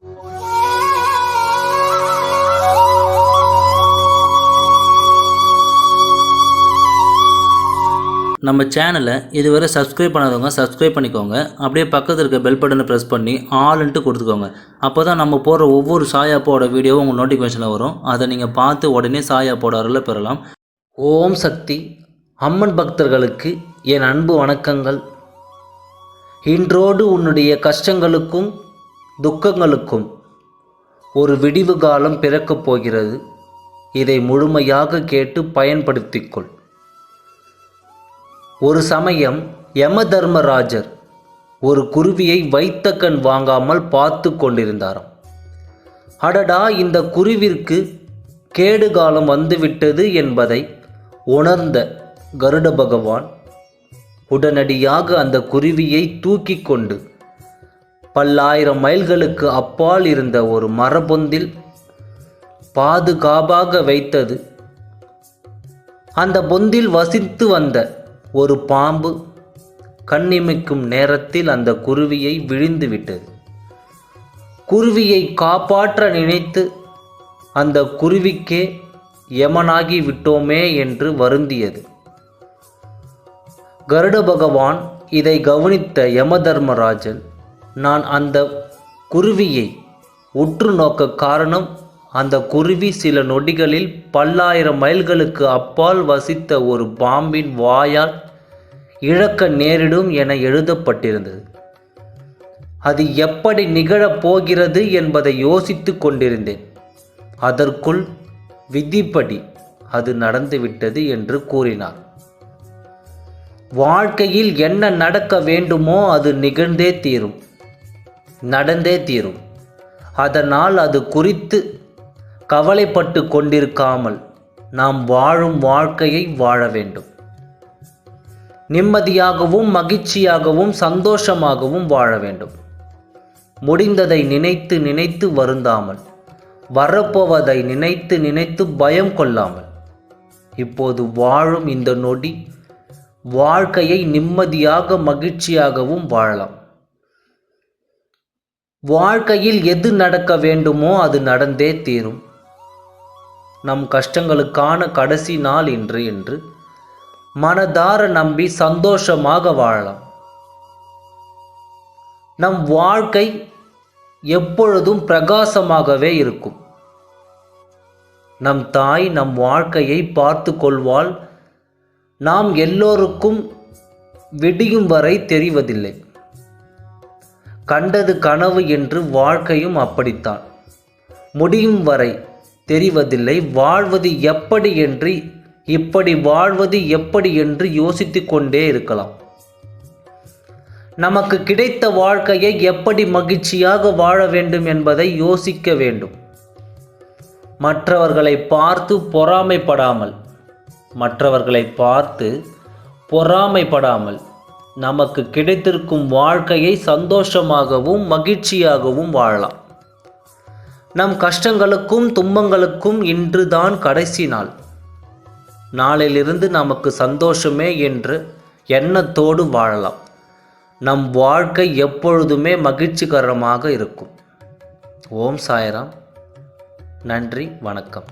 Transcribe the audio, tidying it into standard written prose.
நம்ம சேனலை இதுவரை சப்ஸ்கிரைப் பண்ணாதவங்க சப்ஸ்கிரைப் பண்ணிக்கோங்க. அப்படியே பக்கத்தில் இருக்க பெல் பட்டனை ப்ரெஸ் பண்ணி ஆல்ன்ட்டு கொடுத்துக்கோங்க. அப்போ தான் நம்ம போடுற ஒவ்வொரு சாயாப்போட வீடியோவும் உங்கள் நோட்டிஃபிகேஷனில் வரும். அதை நீங்கள் பார்த்து உடனே சாயாப்போட அருளை பெறலாம். ஓம் சக்தி. அம்மன் பக்தர்களுக்கு என் அன்பு வணக்கங்கள். இன்றோடு உன்னுடைய கஷ்டங்களுக்கும் துக்கங்களுக்கும் ஒரு விடிவு காலம் பிறக்கப் போகிறது. இதை முழுமையாக கேட்டு பயன்படுத்திக்கொள். ஒரு சமயம் யமதர்மராஜர் ஒரு குருவியை வைத்த கண் வாங்காமல் பார்த்து கொண்டிருந்தாராம். அடடா, இந்த குருவிற்கு கேடு காலம் வந்துவிட்டது என்பதை உணர்ந்த கருட பகவான் உடனடியாக அந்த குருவியை தூக்கி கொண்டு பல்லாயிரம் மைல்களுக்கு அப்பால் இருந்த ஒரு மரபொந்தில் பாதுகாப்பாக வைத்தது. அந்த பொந்தில் வசித்து வந்த ஒரு பாம்பு கண்ணிமைக்கும் நேரத்தில் அந்த குருவியை விழுந்து விட்டது. குருவியை காப்பாற்ற நினைத்து அந்த குருவிக்கே யமனாகி விட்டோமே என்று வருந்தியது. கருட பகவான் இதை கவனித்த யமதர்மராஜன், நான் அந்த குருவியை உற்று நோக்க காரணம், அந்த குருவி சில நொடிகளில் பல்லாயிரம் மைல்களுக்கு அப்பால் வசித்த ஒரு பாம்பின் வாயால் இழக்க நேரிடும் என எழுதப்பட்டிருந்தது. அது எப்படி நிகழப் போகிறது என்பதை யோசித்து கொண்டிருந்தேன். அதற்குள் விதிப்படி அது நடந்துவிட்டது என்று கூறினார். வாழ்க்கையில் என்ன நடக்க வேண்டுமோ அது நிகழ்ந்தே தீரும், நடந்தே தீரும். அதனால் அது குறித்து கவலைப்பட்டு கொண்டிருக்காமல் நாம் வாழும் வாழ்க்கையை வாழ வேண்டும். நிம்மதியாகவும் மகிழ்ச்சியாகவும் சந்தோஷமாகவும் வாழ வேண்டும். முடிந்ததை நினைத்து நினைத்து வருந்தாமல், வரப்போவதை நினைத்து நினைத்து பயம் கொள்ளாமல், இப்போது வாழும் இந்த நொடி வாழ்க்கையை நிம்மதியாக மகிழ்ச்சியாகவும் வாழலாம். வாழ்க்கையில் எது நடக்க வேண்டுமோ அது நடந்தே தீரும். நம் கஷ்டங்களுக்கான கடைசி நாள் இன்று என்று மனதார நம்பி சந்தோஷமாக வாழலாம். நம் வாழ்க்கை எப்பொழுதும் பிரகாசமாகவே இருக்கும். நம் தாய் நம் வாழ்க்கையை பார்த்து கொள்வாள். நாம் எல்லோருக்கும் விடியும் வரை தெரிவதில்லை. கண்டது கனவு என்று வாழ்க்கையும் அப்படித்தான். முடியும் வரை தெரிவதில்லை. வாழ்வது எப்படி என்று, இப்படி வாழ்வது எப்படி என்று யோசித்து கொண்டே இருக்கலாம். நமக்கு கிடைத்த வாழ்க்கையை எப்படி மகிழ்ச்சியாக வாழ வேண்டும் என்பதை யோசிக்க வேண்டும். மற்றவர்களை பார்த்து பொறாமைப்படாமல் நமக்கு கிடைத்திருக்கும் வாழ்க்கையை சந்தோஷமாகவும் மகிழ்ச்சியாகவும் வாழலாம். நம் கஷ்டங்களுக்கும் துன்பங்களுக்கும் இன்றுதான் கடைசி நாள். நாளிலிருந்து நமக்கு சந்தோஷமே என்று எண்ணத்தோடு வாழலாம். நம் வாழ்க்கை எப்பொழுதுமே மகிழ்ச்சிகரமாக இருக்கும். ஓம் சாய்ராம். நன்றி, வணக்கம்.